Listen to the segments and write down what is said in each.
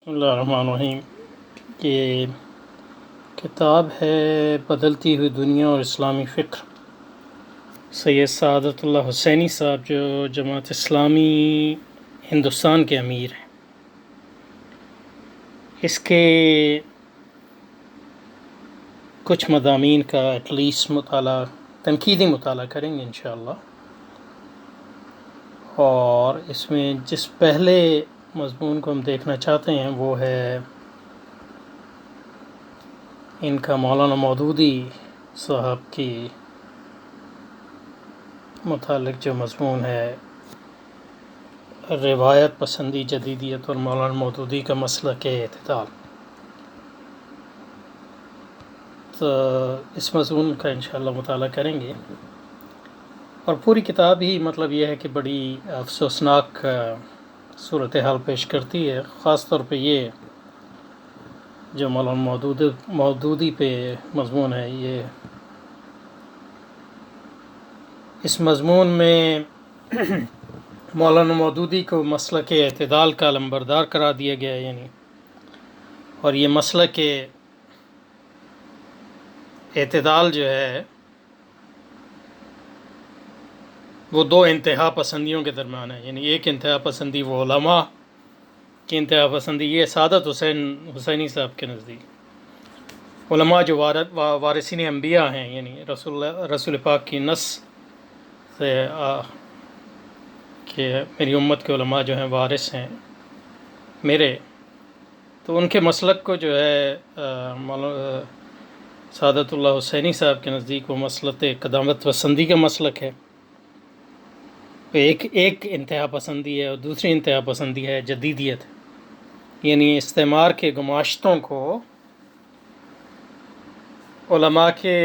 بسم اللہ الرحمن الرحیم۔ یہ کتاب ہے بدلتی ہوئی دنیا اور اسلامی فکر، سید سعادت اللہ حسینی صاحب جو جماعت اسلامی ہندوستان کے امیر ہیں، اس کے کچھ مضامین کا ایٹ لیسٹ مطالعہ، تنقیدی مطالعہ کریں گے انشاءاللہ۔ اور اس میں جس پہلے مضمون کو ہم دیکھنا چاہتے ہیں وہ ہے ان کا مولانا مودودی صاحب کی متعلق جو مضمون ہے، روایت پسندی جدیدیت اور مولانا مودودی کا مسلک اعتدال۔ تو اس مضمون کا انشاءاللہ مطالعہ کریں گے، اور پوری کتاب ہی مطلب یہ ہے کہ بڑی افسوسناک صورتحال پیش کرتی ہے، خاص طور پہ یہ جو مولانا مودودی پہ مضمون ہے۔ یہ اس مضمون میں مولانا مودودی کو مسلک اعتدال کا علمبردار قرار دیا گیا ہے، یعنی اور یہ مسلک اعتدال جو ہے وہ دو انتہا پسندیوں کے درمیان ہے۔ یعنی ایک انتہا پسندی وہ علماء کی انتہا پسندی، یہ سعادت حسینی صاحب کے نزدیک علماء جو وارثین انبیاء ہیں، یعنی رسول پاک کی نص سے کہ میری امت کے علماء جو ہیں وارث ہیں میرے، تو ان کے مسلک کو جو ہے سعادت اللہ حسینی صاحب کے نزدیک وہ مسلک قدامت پسندی کا مسلک ہے۔ ایک انتہا پسندی ہے، اور دوسری انتہا پسندی ہے جدیدیت، یعنی استعمار کے گماشتوں کو علماء کے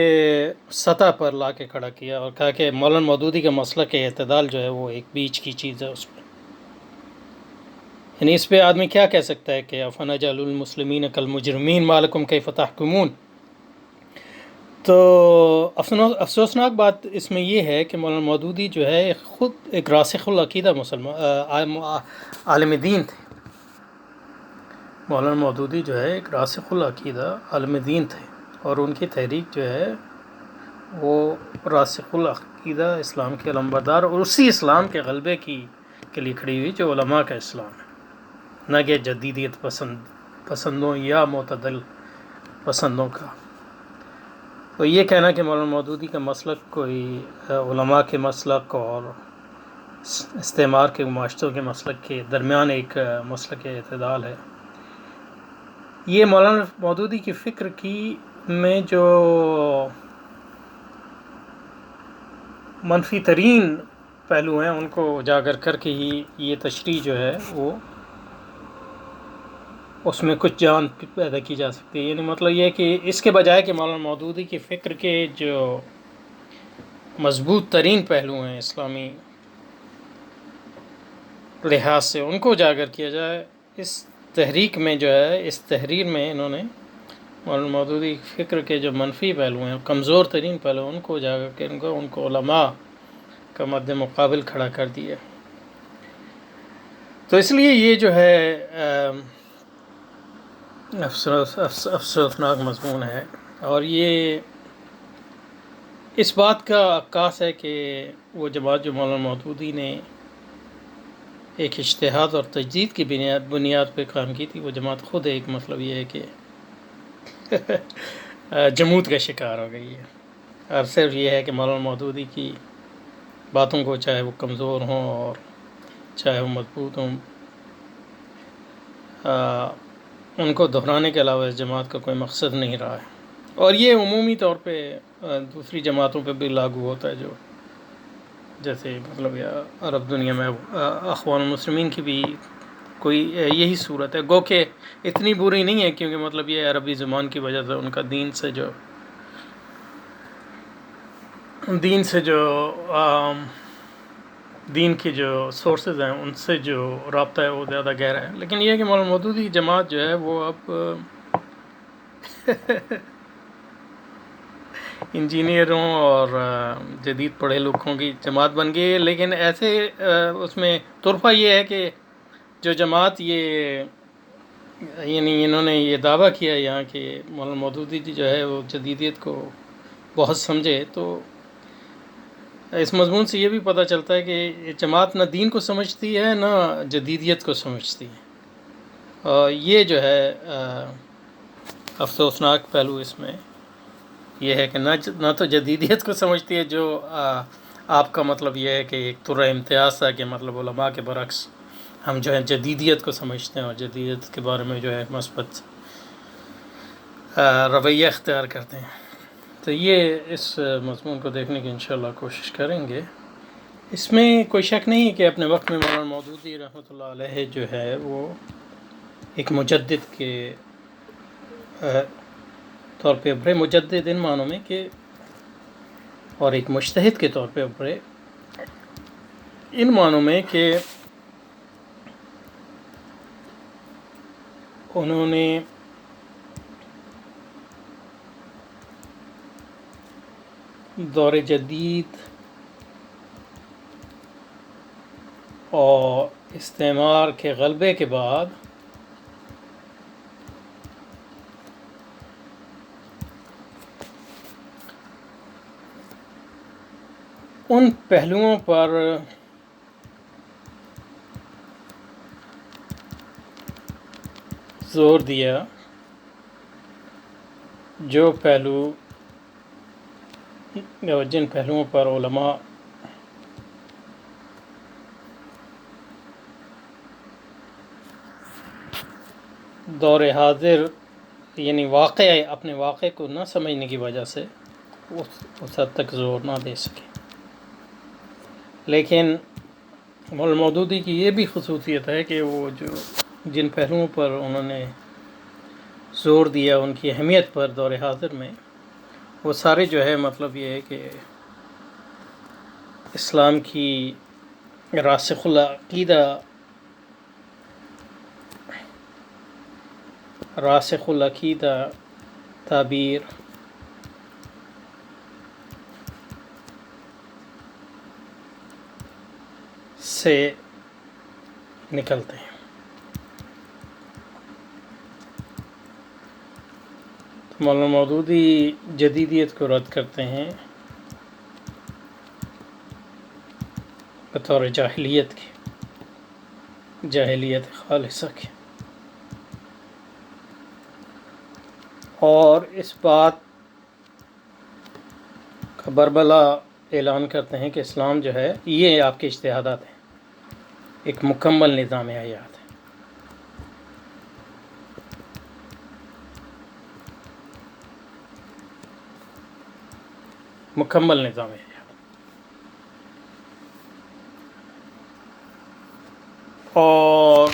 سطح پر لا کے کھڑا کیا، اور کہا کہ مولانا مودودی کا مسلک اعتدال جو ہے وہ ایک بیچ کی چیز ہے۔ اس پہ یعنی اس پہ آدمی کیا کہہ سکتا ہے کہ افنجعل المسلمین کالمجرمین ما لکم کیف تحکمون۔ تو افسوسناک بات اس میں یہ ہے کہ مولانا مودودی جو ہے خود ایک راسخ العقیدہ عالم دین تھے۔ مولانا مودودی جو ہے ایک راسخ العقیدہ عالم دین تھے، اور ان کی تحریک جو ہے وہ راسخ العقیدہ اسلام کے علمبردار اور اسی اسلام کے غلبے کے لیے کھڑی ہوئی جو علماء کا اسلام ہے، نہ کہ جدیدیت پسندوں یا معتدل پسندوں کا۔ تو یہ کہنا کہ مولانا مودودی کا مسلک کوئی علماء کے مسلک اور استعمار کے معاشروں کے مسلک کے درمیان ایک مسلک اعتدال ہے، یہ مولانا مودودی کی فکر کی میں جو منفی ترین پہلو ہیں ان کو اجاگر کر کے ہی یہ تشریح جو ہے وہ اس میں کچھ جان پیدا کی جا سکتی ہے۔ یعنی مطلب یہ ہے کہ اس کے بجائے کہ مولانا مودودی کی فکر کے جو مضبوط ترین پہلو ہیں اسلامی لحاظ سے ان کو اجاگر کیا جائے، اس تحریک میں جو ہے، اس تحریر میں انہوں نے مولانا مودودی فکر کے جو منفی پہلو ہیں، کمزور ترین پہلو، ان کو اجاگر کر ان کو علماء کا مد مقابل کھڑا کر دیا۔ تو اس لیے یہ جو ہے افسوسناک مضمون ہے، اور یہ اس بات کا عکاس ہے کہ وہ جماعت جو مولانا مودودی نے ایک اجتہاد اور تجدید کی بنیاد پہ قائم کی تھی، وہ جماعت خود ایک مطلب یہ ہے کہ جمود کا شکار ہو گئی ہے، اور صرف یہ ہے کہ مولانا مودودی کی باتوں کو چاہے وہ کمزور ہوں اور چاہے وہ مضبوط ہوں، ان کو دہرانے کے علاوہ اس جماعت کا کوئی مقصد نہیں رہا ہے۔ اور یہ عمومی طور پہ دوسری جماعتوں پہ بھی لاگو ہوتا ہے، جو جیسے مطلب عرب دنیا میں اخوان المسلمین کی بھی کوئی یہی صورت ہے، گو کہ اتنی بری نہیں ہے، کیونکہ مطلب یہ عربی زبان کی وجہ سے ان کا دین سے جو دین کی جو سورسز ہیں ان سے جو رابطہ ہے وہ زیادہ گہرا ہے۔ لیکن یہ ہے کہ مولانا مودودی جماعت جو ہے وہ اب انجینئروں اور جدید پڑھے لکھوں کی جماعت بن گئی ہے، لیکن ایسے اس میں طرفہ یہ ہے کہ جو جماعت یہ یعنی انہوں نے یہ دعویٰ کیا یہاں کہ مولانا مودودی جو ہے وہ جدیدیت کو بہت سمجھے، تو اس مضمون سے یہ بھی پتہ چلتا ہے کہ جماعت نہ دین کو سمجھتی ہے نہ جدیدیت کو سمجھتی ہے، اور یہ جو ہے افسوسناک پہلو اس میں یہ ہے کہ نہ تو جدیدیت کو سمجھتی ہے، جو آپ کا مطلب یہ ہے کہ ایک طرح امتیاز تھا کہ مطلب علماء کے برعکس ہم جو ہے جدیدیت کو سمجھتے ہیں اور جدیدیت کے بارے میں جو ہے مثبت رویہ اختیار کرتے ہیں۔ تو یہ اس مضمون کو دیکھنے کی انشاءاللہ کوشش کریں گے۔ اس میں کوئی شک نہیں ہے کہ اپنے وقت میں مولانا مودودی رحمۃ اللہ علیہ جو ہے وہ ایک مجدد کے طور پہ ابھرے، مجدد ان معنوں میں کہ اور ایک مجتہد کے طور پہ ابھرے، ان معنوں میں کہ انہوں نے دور جدید اور استعمار کے غلبے کے بعد ان پہلوؤں پر زور دیا جو پہلو یا جن پہلوؤں پر علماء دور حاضر یعنی اپنے واقعے کو نہ سمجھنے کی وجہ سے اس حد تک زور نہ دے سکے۔ لیکن مولانا مودودی کی یہ بھی خصوصیت ہے کہ وہ جن پہلوؤں پر انہوں نے زور دیا ان کی اہمیت پر دور حاضر میں، وہ سارے جو ہے مطلب یہ ہے کہ اسلام کی راسخ العقیدہ تعبیر سے نکلتے ہیں۔ مولانا مودودی جدیدیت کو رد کرتے ہیں بطور جاہلیت کی، جاہلیت خالصہ کی، اور اس بات کا بربلا اعلان کرتے ہیں کہ اسلام جو ہے یہ آپ کے اجتہادات ہیں، ایک مکمل نظام حیات ہے۔ مکمل نظام حیات، اور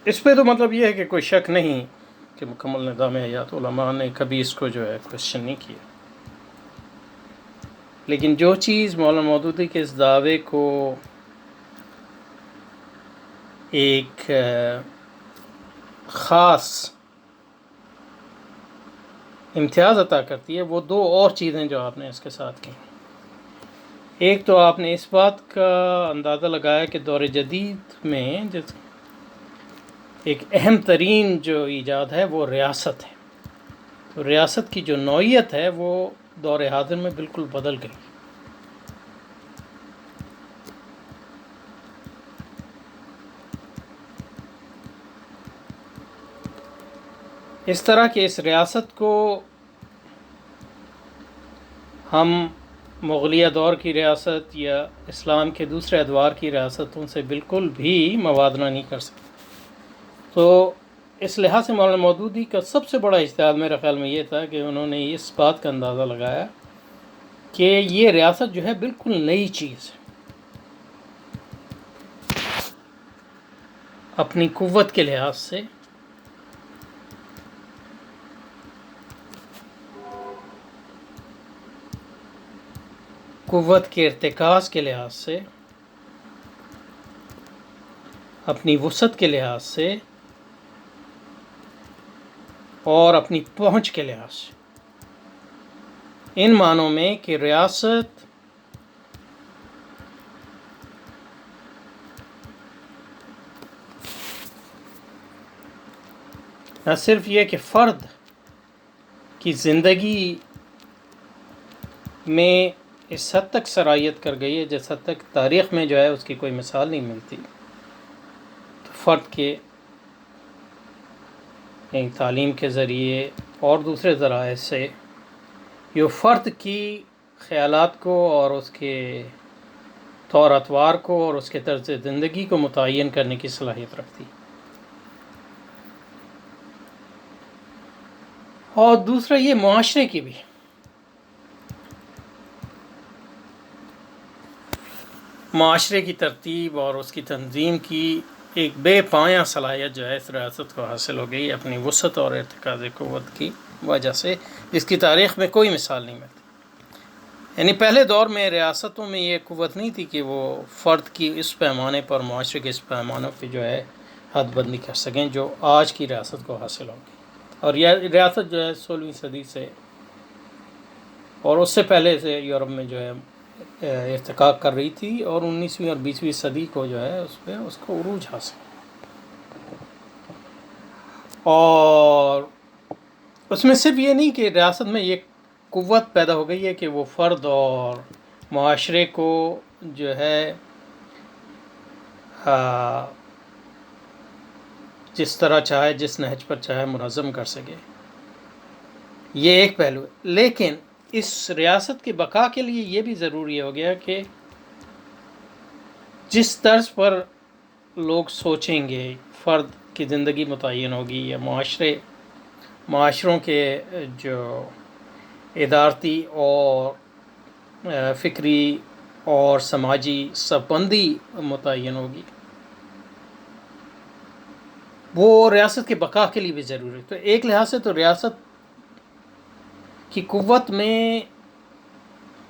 اس پہ تو مطلب یہ ہے کہ کوئی شک نہیں کہ مکمل نظام حیات، علماء نے کبھی اس کو جو ہے کوشچن نہیں کیا۔ لیکن جو چیز مولانا مودودی کے اس دعوے کو ایک خاص امتیاز عطا کرتی ہے، وہ دو اور چیزیں جو آپ نے اس کے ساتھ کی۔ ایک تو آپ نے اس بات کا اندازہ لگایا کہ دور جدید میں ایک اہم ترین جو ایجاد ہے وہ ریاست ہے، تو ریاست کی جو نوعیت ہے وہ دور حاضر میں بالکل بدل گئی۔ اس طرح کہ اس ریاست کو ہم مغلیہ دور کی ریاست یا اسلام کے دوسرے ادوار کی ریاستوں سے بالکل بھی موازنہ نہیں کر سکتے۔ تو اس لحاظ سے مولانا مودودی کا سب سے بڑا اجتہاد میرے خیال میں یہ تھا کہ انہوں نے اس بات کا اندازہ لگایا کہ یہ ریاست جو ہے بالکل نئی چیز ہے، اپنی قوت کے لحاظ سے، قوت کے ارتکاز کے لحاظ سے، اپنی وسعت کے لحاظ سے، اور اپنی پہنچ کے لحاظ سے، ان معنوں میں کہ ریاست نہ صرف یہ کہ فرد کی زندگی میں اس حد تک سرایت کر گئی ہے جس حد تک تاریخ میں جو ہے اس کی کوئی مثال نہیں ملتی. تو فرد کے تعلیم کے ذریعے اور دوسرے ذرائع سے یہ فرد کی خیالات کو اور اس کے طور اطوار کو اور اس کے طرز زندگی کو متعین کرنے کی صلاحیت رکھتی. اور دوسرا یہ معاشرے کی بھی معاشرے کی ترتیب اور اس کی تنظیم کی ایک بے پایہ صلاحیت جو ہے اس ریاست کو حاصل ہو گئی اپنی وسعت اور ارتکاز قوت کی وجہ سے، جس کی تاریخ میں کوئی مثال نہیں ملتی. یعنی پہلے دور میں ریاستوں میں یہ قوت نہیں تھی کہ وہ فرد کی اس پیمانے پر معاشرے کے اس پیمانوں پہ جو ہے حد بندی کر سکیں جو آج کی ریاست کو حاصل ہوگی. اور یہ ریاست جو ہے 16ویں صدی سے اور اس سے پہلے سے یورپ میں جو ہے ارتقا کر رہی تھی، اور 19ویں اور 20ویں صدی کو جو ہے اس کو عروج حاصل. اور اس میں صرف یہ نہیں کہ ریاست میں یہ قوت پیدا ہو گئی ہے کہ وہ فرد اور معاشرے کو جو ہے جس طرح چاہے جس نہج پر چاہے منظم کر سکے، یہ ایک پہلو ہے. لیکن اس ریاست کی بقا کے لیے یہ بھی ضروری ہو گیا کہ جس طرز پر لوگ سوچیں گے فرد کی زندگی متعین ہوگی یا معاشروں کے جو ادارتی اور فکری اور سماجی سببندی متعین ہوگی، وہ ریاست کی بقا کے لیے بھی ضروری ہے. تو ایک لحاظ سے تو ریاست کی قوت میں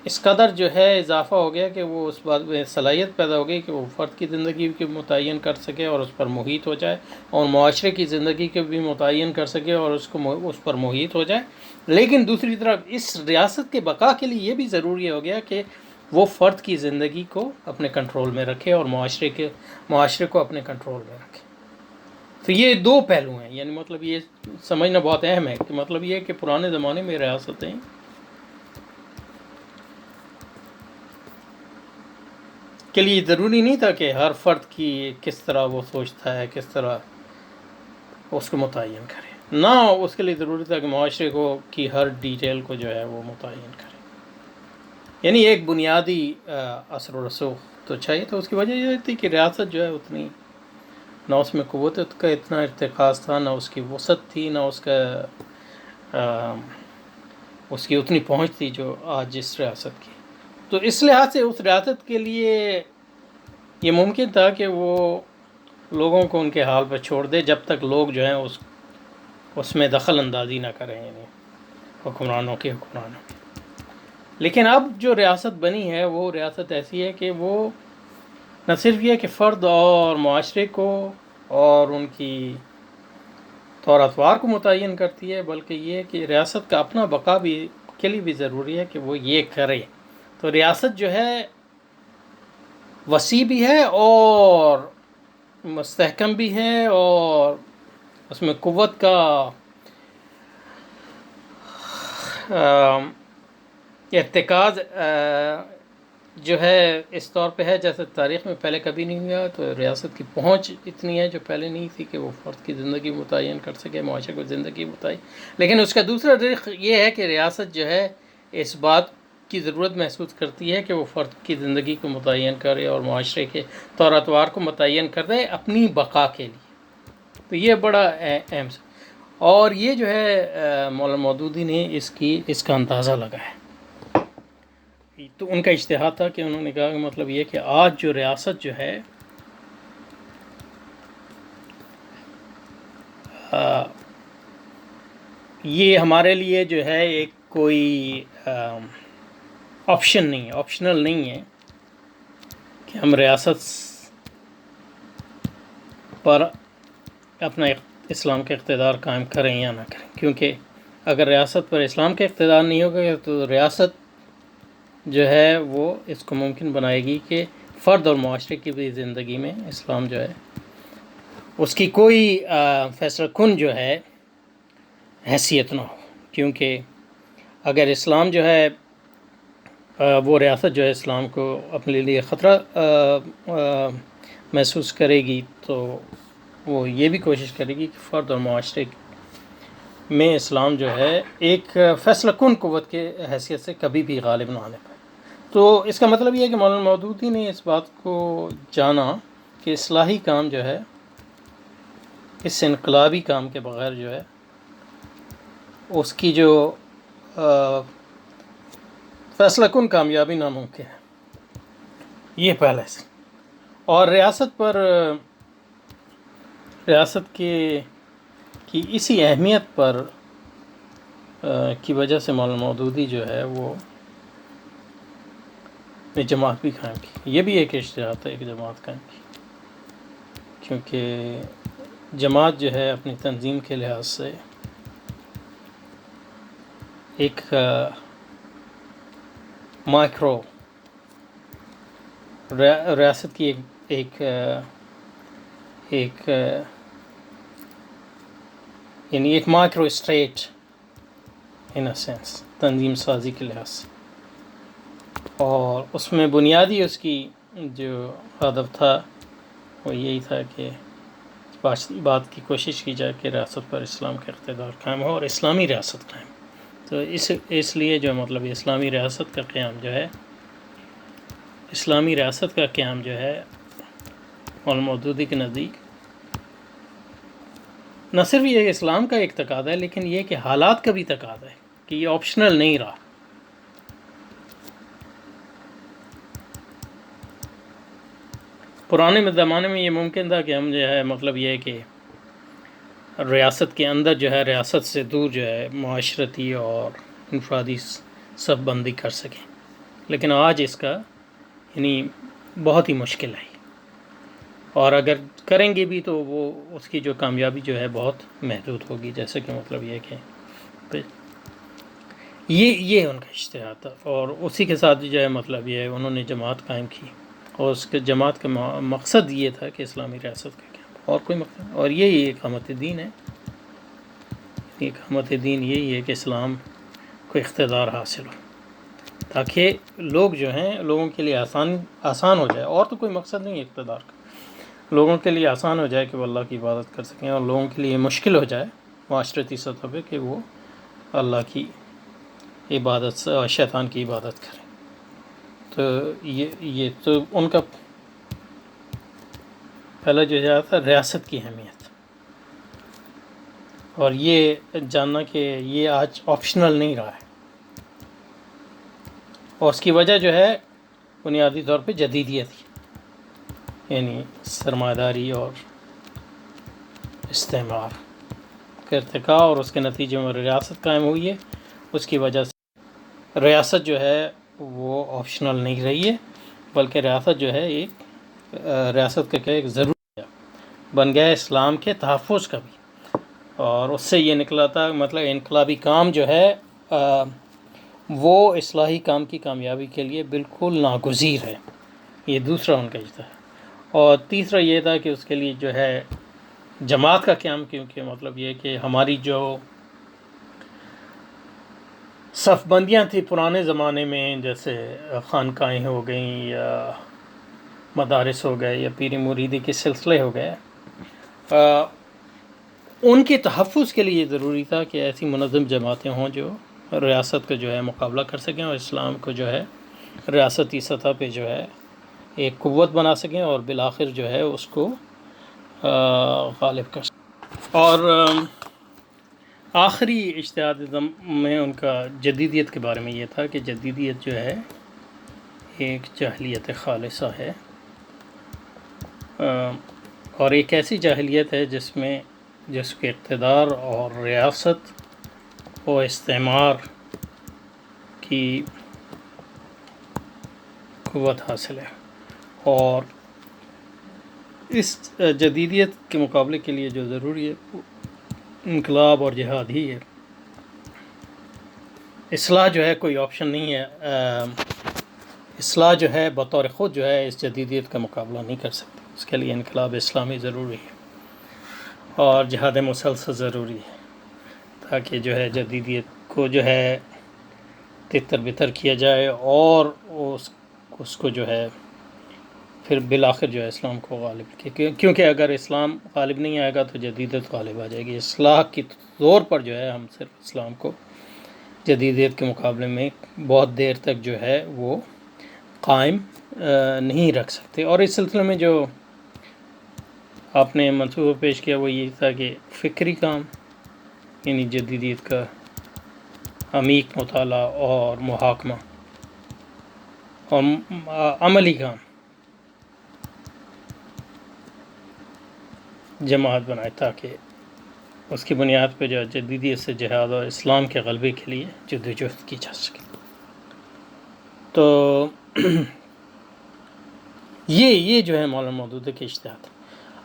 اس قدر جو ہے اضافہ ہو گیا کہ وہ اس بات میں صلاحیت پیدا ہو گئی کہ وہ فرد کی زندگی کو متعین کر سکے اور اس پر محیط ہو جائے، اور معاشرے کی زندگی کو بھی متعین کر سکے اور اس پر محیط ہو جائے. لیکن دوسری طرف اس ریاست کے بقا کے لیے یہ بھی ضروری ہو گیا کہ وہ فرد کی زندگی کو اپنے کنٹرول میں رکھے اور معاشرے کو اپنے کنٹرول میں رکھے. تو یہ دو پہلو ہیں. یعنی مطلب یہ سمجھنا بہت اہم ہے کہ مطلب یہ کہ پرانے زمانے میں ریاستیں کے لیے ضروری نہیں تھا کہ ہر فرد کی کس طرح وہ سوچتا ہے کس طرح اس کو متعین کرے، نہ اس کے لیے ضروری تھا کہ معاشرے کی ہر ڈیٹیل کو جو ہے وہ متعین کرے. یعنی ایک بنیادی اثر و رسوخ تو چاہیے. تو اس کی وجہ یہ تھی کہ ریاست جو ہے اتنی نہ اس میں قوت کا اتنا ارتکاز تھا، نہ اس کی وسعت تھی، نہ اس کی اتنی پہنچ تھی جو آج جس ریاست کی. تو اس لحاظ سے اس ریاست کے لیے یہ ممکن تھا کہ وہ لوگوں کو ان کے حال پر چھوڑ دے جب تک لوگ جو ہیں اس میں دخل اندازی نہ کریں، یعنی حکمرانوں کی. لیکن اب جو ریاست بنی ہے وہ ریاست ایسی ہے کہ وہ نہ صرف یہ کہ فرد اور معاشرے کو اور ان کی طور اطوار کو متعین کرتی ہے، بلکہ یہ کہ ریاست کا اپنا بقا بھی کے لیے بھی ضروری ہے کہ وہ یہ کرے. تو ریاست جو ہے وسیع بھی ہے اور مستحکم بھی ہے، اور اس میں قوت کا ارتکاز جو ہے اس طور پہ ہے جیسے تاریخ میں پہلے کبھی نہیں ہوا. تو ریاست کی پہنچ اتنی ہے جو پہلے نہیں تھی کہ وہ فرد کی زندگی متعین کر سکے، معاشرے کو زندگی متعین. لیکن اس کا دوسرا طریق یہ ہے کہ ریاست جو ہے اس بات کی ضرورت محسوس کرتی ہے کہ وہ فرد کی زندگی کو متعین کرے اور معاشرے کے طور اطوار کو متعین کر دے اپنی بقا کے لیے. تو یہ بڑا اہم ہے، اور یہ جو ہے مولانا مودودی نے اس کا اندازہ لگایا. تو ان کا اجتہاد تھا کہ انہوں نے کہا کہ مطلب یہ کہ آج جو ریاست جو ہے یہ ہمارے لیے جو ہے ایک کوئی آپشنل نہیں ہے کہ ہم ریاست پر اپنا اسلام کا اقتدار قائم کریں یا نہ کریں. کیونکہ اگر ریاست پر اسلام کا اقتدار نہیں ہوگا تو ریاست جو ہے وہ اس کو ممکن بنائے گی کہ فرد اور معاشرے کی بھی زندگی میں اسلام جو ہے اس کی کوئی فیصلہ کن جو ہے حیثیت نہ ہو، کیونکہ اگر اسلام جو ہے وہ ریاست جو ہے اسلام کو اپنے لیے خطرہ محسوس کرے گی تو وہ یہ بھی کوشش کرے گی کہ فرد اور معاشرے میں اسلام جو ہے ایک فیصلہ کن قوت کے حیثیت سے کبھی بھی غالب نہ آنے پائے۔ تو اس کا مطلب یہ ہے کہ مولانا مودودی نے اس بات کو جانا کہ اصلاحی کام جو ہے اس انقلابی کام کے بغیر جو ہے اس کی جو فیصلہ کن کامیابی ناممکن ہے، یہ پہلے سے۔ اور ریاست کی اسی اہمیت پر کی وجہ سے مولانا مودودی جو ہے وہ نے جماعت بھی قائم کی۔ یہ بھی ایک اشتہار ہے ایک جماعت قائم کی، کیونکہ جماعت جو ہے اپنی تنظیم کے لحاظ سے ایک مائکرو ریاست کی یعنی ایک micro state in a sense تنظیم سازی کے لحاظ سے، اور اس میں بنیادی اس کی جو ہدف تھا وہ یہی تھا کہ بات کی کوشش کی جائے کہ ریاست پر اسلام کا اقتدار قائم ہو اور اسلامی ریاست قائم۔ تو اس لیے جو مطلب اسلامی ریاست کا قیام جو ہے مولانا مودودی کے نزدیک نہ صرف یہ اسلام کا ایک تقاضا ہے، لیکن یہ کہ حالات کا بھی تقاضا ہے کہ یہ آپشنل نہیں رہا۔ پرانے زمانے میں یہ ممکن تھا کہ ہم جو ہے مطلب یہ ہے کہ ریاست کے اندر جو ہے ریاست سے دور جو ہے معاشرتی اور انفرادی صف بندی کر سکیں، لیکن آج اس کا یعنی بہت ہی مشکل ہے، اور اگر کریں گے بھی تو وہ اس کی جو کامیابی جو ہے بہت محدود ہوگی، جیسے کہ مطلب یہ کہ یہ ان کا اشتہار تھا، اور اسی کے ساتھ جو ہے مطلب یہ انہوں نے جماعت قائم کی، اور اس کے جماعت کا مقصد یہ تھا کہ اسلامی ریاست کا قیام، اور کوئی مقصد، اور یہی اقامت دین ہے۔ اقامت دین یہی ہے کہ اسلام کو اقتدار حاصل ہو، تاکہ لوگ جو ہیں لوگوں کے لیے آسان ہو جائے، اور تو کوئی مقصد نہیں ہے اقتدار کا، لوگوں کے لیے آسان ہو جائے کہ وہ اللہ کی عبادت کر سکیں، اور لوگوں کے لیے مشکل ہو جائے معاشرتی سطح پہ کہ وہ اللہ کی عبادت سے اور شیطان کی عبادت کریں۔ تو یہ تو ان کا پہلا جو تھا ریاست کی اہمیت، اور یہ جاننا کہ یہ آج آپشنل نہیں رہا ہے، اور اس کی وجہ جو ہے بنیادی طور پہ جدیدیت ہی، یعنی سرمایہ داری اور استعمار کا ارتقاء، اور اس کے نتیجے میں ریاست قائم ہوئی ہے۔ اس کی وجہ سے ریاست جو ہے وہ آپشنل نہیں رہی ہے، بلکہ ریاست جو ہے ریاست کا ایک ضروری بن گیا ہے اسلام کے تحفظ کا بھی، اور اس سے یہ نکلا تھا مطلب انقلابی کام جو ہے وہ اصلاحی کام کی کامیابی کے لیے بالکل ناگزیر ہے۔ یہ دوسرا ان کا اجتہاد ہے، اور تیسرا یہ تھا کہ اس کے لیے جو ہے جماعت کا قیام، کیونکہ مطلب یہ کہ ہماری جو صف بندیاں تھیں پرانے زمانے میں، جیسے خانقاہیں ہو گئیں یا مدارس ہو گئے یا پیر مریدی کے سلسلے ہو گئے، ان کے تحفظ کے لیے ضروری تھا کہ ایسی منظم جماعتیں ہوں جو ریاست کا جو ہے مقابلہ کر سکیں، اور اسلام کو جو ہے ریاستی سطح پہ جو ہے ایک قوت بنا سکیں، اور بالآخر جو ہے اس کو غالب کر سکیں۔ اور آخری اجتہاد میں ان کا جدیدیت کے بارے میں یہ تھا کہ جدیدیت جو ہے ایک جاہلیت خالصہ ہے، اور ایک ایسی جاہلیت ہے جس کے اقتدار اور ریاست و استعمار کی قوت حاصل ہے، اور اس جدیدیت کے مقابلے کے لیے جو ضروری ہے وہ انقلاب اور جہاد ہی ہے۔ اصلاح جو ہے کوئی آپشن نہیں ہے، اصلاح جو ہے بطور خود جو ہے اس جدیدیت کا مقابلہ نہیں کر سکتی، اس کے لیے انقلاب اسلامی ضروری ہے اور جہاد مسلسل ضروری ہے۔ تاکہ جو ہے جدیدیت کو جو ہے تتر بتر کیا جائے اور اس کو جو ہے پھر بالآخر جو ہے اسلام کو غالب کیونکہ اگر اسلام غالب نہیں آئے گا تو جدیدیت غالب آ جائے گی. اصلاح کی طور پر جو ہے ہم صرف اسلام کو جدیدیت کے مقابلے میں بہت دیر تک جو ہے وہ قائم نہیں رکھ سکتے. اور اس سلسلے میں جو آپ نے منصوبہ پیش کیا وہ یہ تھا کہ فکری کام یعنی جدیدیت کا عمیق مطالعہ اور محاکمہ، اور عملی کام جماعت بنائے تاکہ اس کی بنیاد پہ جو جدیدیت سے جہاد اور اسلام کے غلبے کے لیے جدوجہد کی جا سکے. تو یہ جو ہے مولانا مودودی کے اجتہاد.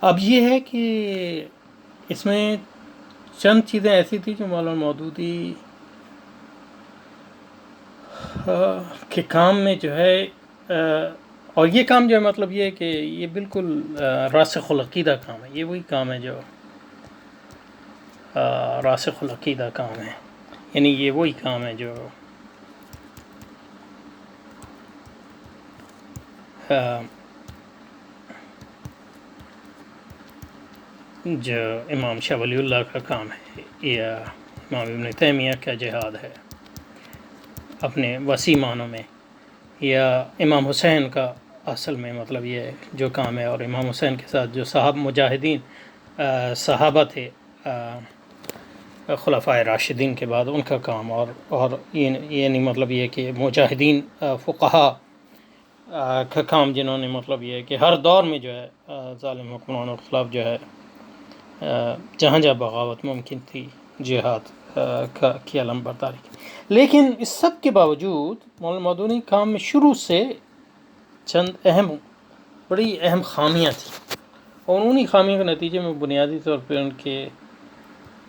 اب یہ ہے کہ اس میں چند چیزیں ایسی تھیں جو مولانا مودودی کے کام میں جو ہے اور یہ کام جو ہے مطلب یہ ہے کہ یہ بالکل راسخ العقیدہ کام ہے. یہ وہی کام ہے جو راسخ العقیدہ کام ہے، یعنی یہ وہی کام ہے جو امام شاہ ولی اللہ کا کام ہے یا امام ابن تیمیہ کا جہاد ہے اپنے وسیع معنوں میں، یا امام حسین کا اصل میں مطلب یہ ہے جو کام ہے. اور امام حسین کے ساتھ جو صحابہ تھے خلفائے راشدین کے بعد ان کا کام، اور یعنی مطلب یہ کہ مجاہدین فقہا کا کام جنہوں نے مطلب یہ ہے کہ ہر دور میں جو ہے ظالم حکمرانوں کے خلاف جو ہے جہاں جہاں بغاوت ممکن تھی جہاد کی علم برداری کی. لیکن اس سب کے باوجود مولانا مودودی کام میں شروع سے چند بڑی اہم خامیاں تھیں، اور انہی خامیوں کے نتیجے میں بنیادی طور پہ ان کے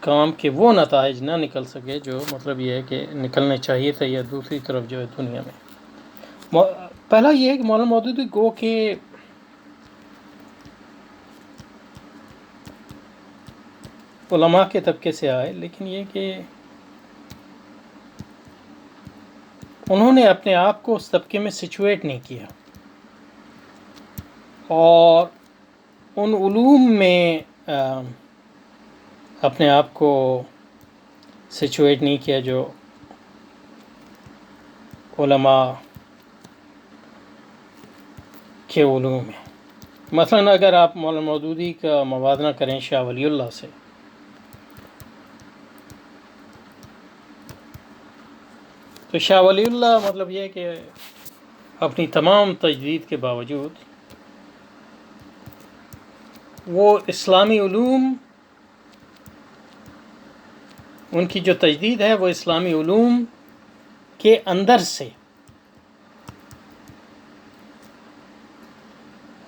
کام کے وہ نتائج نہ نکل سکے جو مطلب یہ ہے کہ نکلنے چاہیے تھے. یا دوسری طرف جو ہے دنیا میں پہلا یہ ہے کہ مولانا مودودی گو کہ علماء کے طبقے سے آئے، لیکن یہ کہ انہوں نے اپنے آپ کو اس طبقے میں سچویٹ نہیں کیا، اور ان علوم میں اپنے آپ کو سچویٹ نہیں کیا جو علماء کے علوم ہیں. مثلا اگر آپ مولانا مودودی کا موازنہ کریں شاہ ولی اللہ سے، تو شاہ ولی اللہ مطلب یہ کہ اپنی تمام تجدید کے باوجود وہ اسلامی علوم، ان کی جو تجدید ہے وہ اسلامی علوم کے اندر سے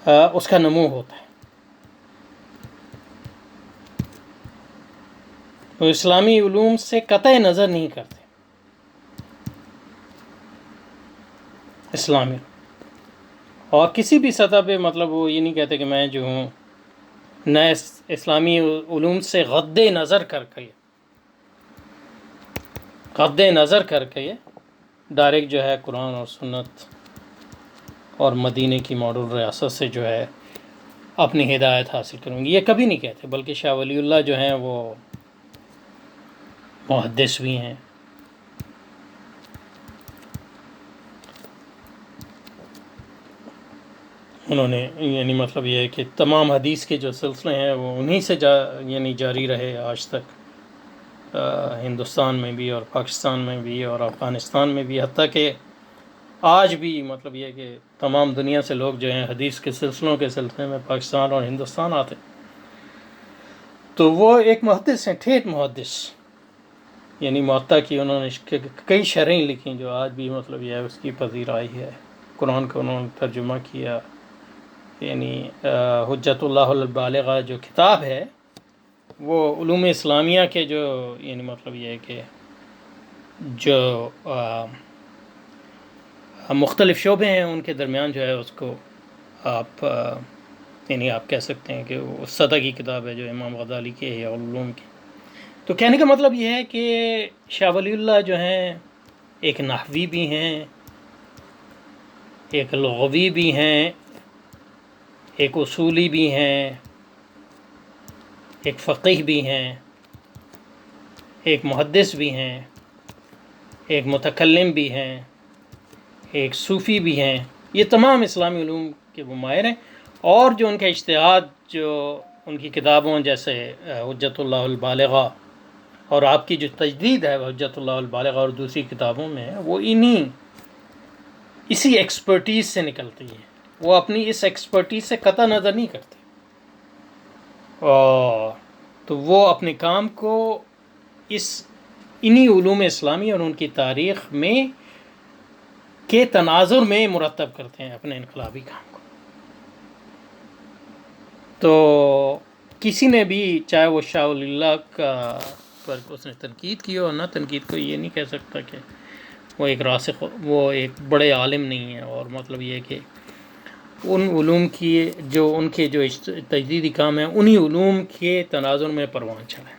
اس کا نمو ہوتا ہے. وہ اسلامی علوم سے قطع نظر نہیں کرتے. اسلامی اور کسی بھی سطح پہ مطلب وہ یہ نہیں کہتے کہ میں جو ہوں نئے اسلامی علوم سے غض نظر کر کے ڈائریکٹ جو ہے قرآن اور سنت اور مدینے کی ماڈل ریاست سے جو ہے اپنی ہدایت حاصل کروں گی، یہ کبھی نہیں کہتے. بلکہ شاہ ولی اللہ جو ہیں وہ محدث بھی ہیں، انہوں نے یعنی مطلب یہ ہے کہ تمام حدیث کے جو سلسلے ہیں وہ انہی سے یعنی جاری رہے آج تک، ہندوستان میں بھی اور پاکستان میں بھی اور افغانستان میں بھی، حتیٰ کہ آج بھی مطلب یہ کہ تمام دنیا سے لوگ جو ہیں حدیث کے سلسلوں کے سلسلے میں پاکستان اور ہندوستان آتے، تو وہ ایک محدث ہیں، ٹھیک محدث. یعنی موطا کی انہوں نے کئی شرحیں لکھی جو آج بھی مطلب یہ ہے اس کی پذیرائی ہے. قرآن کو انہوں نے ترجمہ کیا، یعنی حجت اللہ البالغہ جو کتاب ہے وہ علوم اسلامیہ کے جو یعنی مطلب یہ ہے کہ جو مختلف شعبے ہیں ان کے درمیان جو ہے اس کو آپ یعنی آپ کہہ سکتے ہیں کہ وہ سطح کی کتاب ہے جو امام غزالی کی ہے علوم کی. تو کہنے کا مطلب یہ ہے کہ شاہ ولی اللہ جو ہیں ایک نحوی بھی ہیں، ایک لغوی بھی ہیں، ایک اصولی بھی ہیں، ایک فقیہ بھی ہیں، ایک محدث بھی ہیں، ایک متکلم بھی ہیں، ایک صوفی بھی ہیں. یہ تمام اسلامی علوم کے وہ ماہر ہیں. اور جو ان کا اجتہاد، جو ان کی کتابوں جیسے حجت اللہ البالغہ اور آپ کی جو تجدید ہے حجت اللہ البالغہ اور دوسری کتابوں میں، وہ اسی ایکسپرٹیز سے نکلتی ہے. وہ اپنی اس ایکسپرٹیز سے قطع نظر نہیں کرتے، تو وہ اپنے کام کو انہی علوم اسلامی اور ان کی تاریخ میں کے تناظر میں مرتب کرتے ہیں اپنے انقلابی کام کو. تو کسی نے بھی، چاہے وہ شاہ ولی اللہ کا پر اس نے تنقید کی اور نہ تنقید کو، یہ نہیں کہہ سکتا کہ وہ ایک راسخ، وہ ایک بڑے عالم نہیں ہیں. اور مطلب یہ کہ ان علوم کی جو ان کے جو تجدیدی کام ہیں، انہی علوم کے تناظر میں پروان چلیں.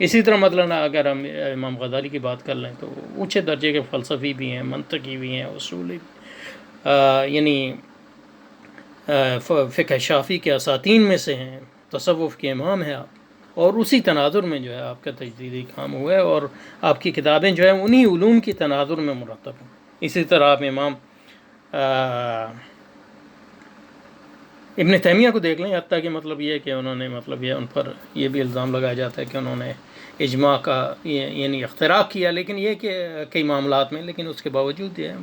اسی طرح مطلب اگر ہم امام غزالی کی بات کر لیں تو اونچے درجے کے فلسفی بھی ہیں، منطقی بھی ہیں، اصولی یعنی فقہ شافی کے اساتین میں سے ہیں، تصوف کے امام ہیں آپ. اور اسی تناظر میں جو ہے آپ کا تجدیدی کام ہوا ہے، اور آپ کی کتابیں جو ہیں انہی علوم کی تناظر میں مرتب ہیں. اسی طرح آپ امام ابن تیمیہ کو دیکھ لیں. حتیٰ کہ مطلب یہ ہے کہ انہوں نے مطلب یہ ان پر یہ بھی الزام لگایا جاتا ہے کہ انہوں نے اجماع کا یعنی اختراع کیا، لیکن یہ کہ کئی معاملات میں، لیکن اس کے باوجود یہ ہے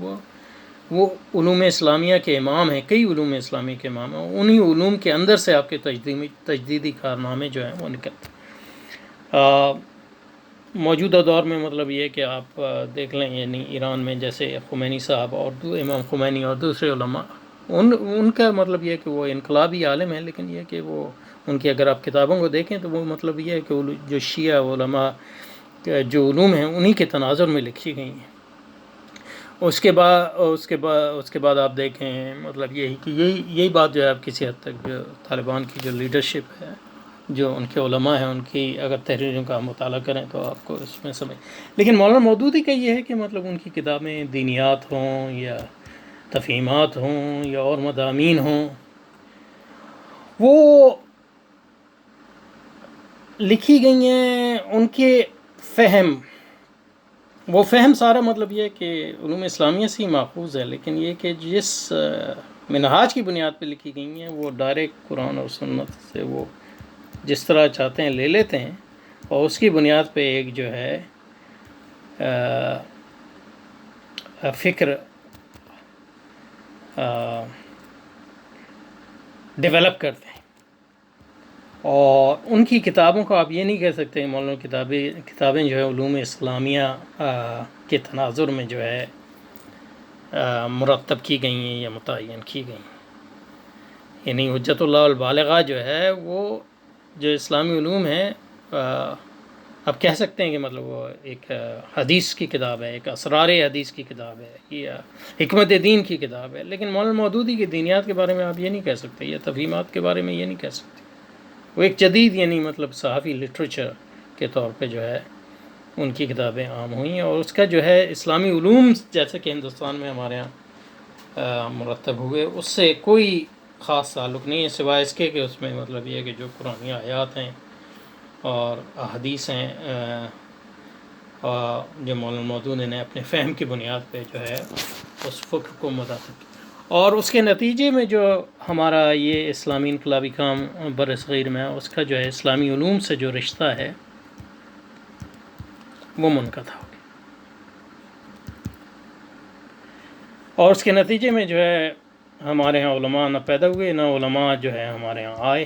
وہ علوم اسلامیہ کے امام ہیں، کئی علوم اسلامیہ کے امام ہیں. انہی علوم کے اندر سے آپ کے تجدیدی کارنامے جو ہیں وہ نکلتے ہیں. موجودہ دور میں مطلب یہ کہ آپ دیکھ لیں یعنی ایران میں جیسے خمینی صاحب اور امام خمینی اور دوسرے علماء، ان کا مطلب یہ ہے کہ وہ انقلابی عالم ہیں، لیکن یہ کہ وہ ان کی اگر آپ کتابوں کو دیکھیں تو وہ مطلب یہ ہے کہ جو شیعہ علماء جو علوم ہیں انہی کے تناظر میں لکھی گئی ہیں. اس کے بعد آپ دیکھیں مطلب یہی کہ یہی بات جو ہے آپ کسی حد تک جو طالبان کی جو لیڈرشپ ہے، جو ان کے علماء ہیں، ان کی اگر تحریروں کا مطالعہ کریں تو آپ کو اس میں سمجھ. لیکن مولانا مودودی کا یہ ہے کہ مطلب ان کی کتابیں دینیات ہوں یا تفہیمات ہوں یا اور مضامین ہوں، وہ لکھی گئی ہیں ان کے وہ فہم سارا مطلب یہ کہ علوم اسلامیہ سے ہی ماخوذ ہے، لیکن یہ کہ جس منہاج کی بنیاد پہ لکھی گئی ہیں وہ ڈائریکٹ قرآن اور سنت سے وہ جس طرح چاہتے ہیں لے لیتے ہیں، اور اس کی بنیاد پہ ایک جو ہے فکر ڈیولپ کرتے ہیں. اور ان کی کتابوں کو آپ یہ نہیں کہہ سکتے مولانا کتابیں جو ہے علوم اسلامیہ کے تناظر میں جو ہے مرتب کی گئی ہیں یا متعین کی گئی ہیں. یعنی حجت اللہ البالغہ جو ہے وہ جو اسلامی علوم ہے، آپ کہہ سکتے ہیں کہ مطلب وہ ایک حدیث کی کتاب ہے، ایک اسرار حدیث کی کتاب ہے یا حکمت دین کی کتاب ہے. لیکن مولانا مودودی کی دینیات کے بارے میں آپ یہ نہیں کہہ سکتے، یا تفہیمات کے بارے میں یہ نہیں کہہ سکتے. وہ ایک جدید یعنی مطلب صحافی لٹریچر کے طور پہ جو ہے ان کی کتابیں عام ہوئی ہیں. اور اس کا جو ہے اسلامی علوم جیسے کہ ہندوستان میں ہمارے ہاں مرتب ہوئے، اس سے کوئی خاص تعلق نہیں ہے، سوائے اس کے کہ اس میں مطلب یہ ہے کہ جو قرآنی آیات ہیں اور احادیث ہیں جو مولانا مودودی نے اپنے فہم کی بنیاد پہ جو ہے اس فکر کو متاثر کیا. اور اس کے نتیجے میں جو ہمارا یہ اسلامی انقلابی کام بر صغیر میں اس کا جو ہے اسلامی علوم سے جو رشتہ ہے وہ منقطع ہو گیا. اور اس کے نتیجے میں جو ہے ہمارے ہاں علماء نہ پیدا ہوئے، نہ علماء جو ہے ہمارے ہاں آئے،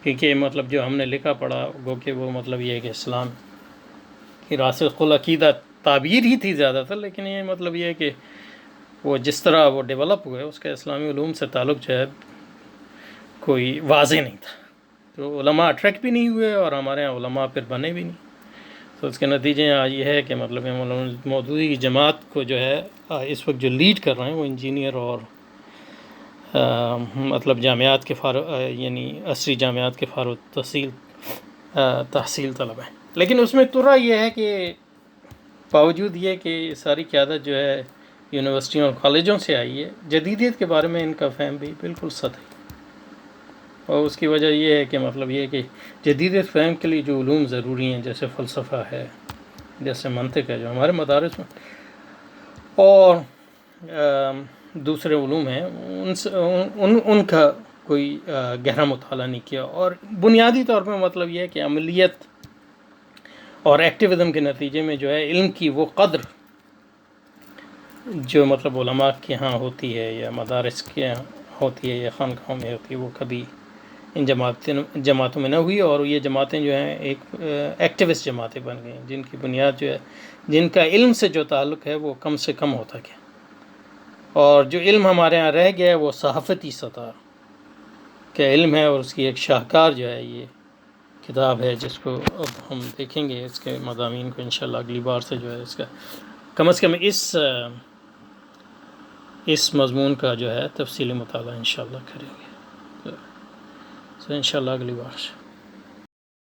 کیونکہ مطلب جو ہم نے لکھا پڑھا گو کہ وہ مطلب یہ ہے کہ اسلام کی راسخ العقیدہ تعبیر ہی تھی زیادہ تر، لیکن یہ مطلب یہ ہے کہ وہ جس طرح وہ ڈیولپ ہوئے اس کا اسلامی علوم سے تعلق جو ہے کوئی واضح نہیں تھا. تو علماء اٹریکٹ بھی نہیں ہوئے اور ہمارے یہاں علماء پھر بنے بھی نہیں. تو اس کے نتیجے یہ ہے کہ مطلب مولانا مودودی کی جماعت کو جو ہے اس وقت جو لیڈ کر رہے ہیں وہ انجینئر اور مطلب جامعات کے یعنی عصری جامعات کے فارغ التحصیل تحصیل طلب ہیں، لیکن اس میں ترا یہ ہے کہ باوجود یہ کہ ساری قیادت جو ہے یونیورسٹیوں اور کالجوں سے آئی ہے، جدیدیت کے بارے میں ان کا فہم بھی بالکل سطحی، اور اس کی وجہ یہ ہے کہ مطلب یہ ہے کہ جدیدیت فہم کے لیے جو علوم ضروری ہیں جیسے فلسفہ ہے، جیسے منطق ہے جو ہمارے مدارس میں، اور دوسرے علوم ہیں، ان کا کوئی گہرا مطالعہ نہیں کیا، اور بنیادی طور پہ مطلب یہ ہے کہ عملیت اور ایکٹیویزم کے نتیجے میں جو ہے علم کی وہ قدر جو مطلب علماء کے ہاں ہوتی ہے یا مدارس کے یہاں ہوتی ہے یا خانقاہوں میں ہوتی ہے، وہ کبھی ان جماعتوں میں نہ ہوئی، اور یہ جماعتیں جو ہیں ایک ایکٹیوسٹ جماعتیں بن گئیں جن کی بنیاد جو ہے، جن کا علم سے جو تعلق ہے وہ کم سے کم ہوتا گیا، اور جو علم ہمارے ہاں رہ گیا ہے وہ صحافتی سطح کا علم ہے، اور اس کی ایک شاہکار جو ہے یہ کتاب ہے جس کو اب ہم دیکھیں گے، اس کے مضامین کو انشاءاللہ اگلی بار سے جو ہے اس کا کم از کم اس مضمون کا جو ہے تفصیلی مطالعہ انشاءاللہ کریں گے، انشاءاللہ اگلی بار سے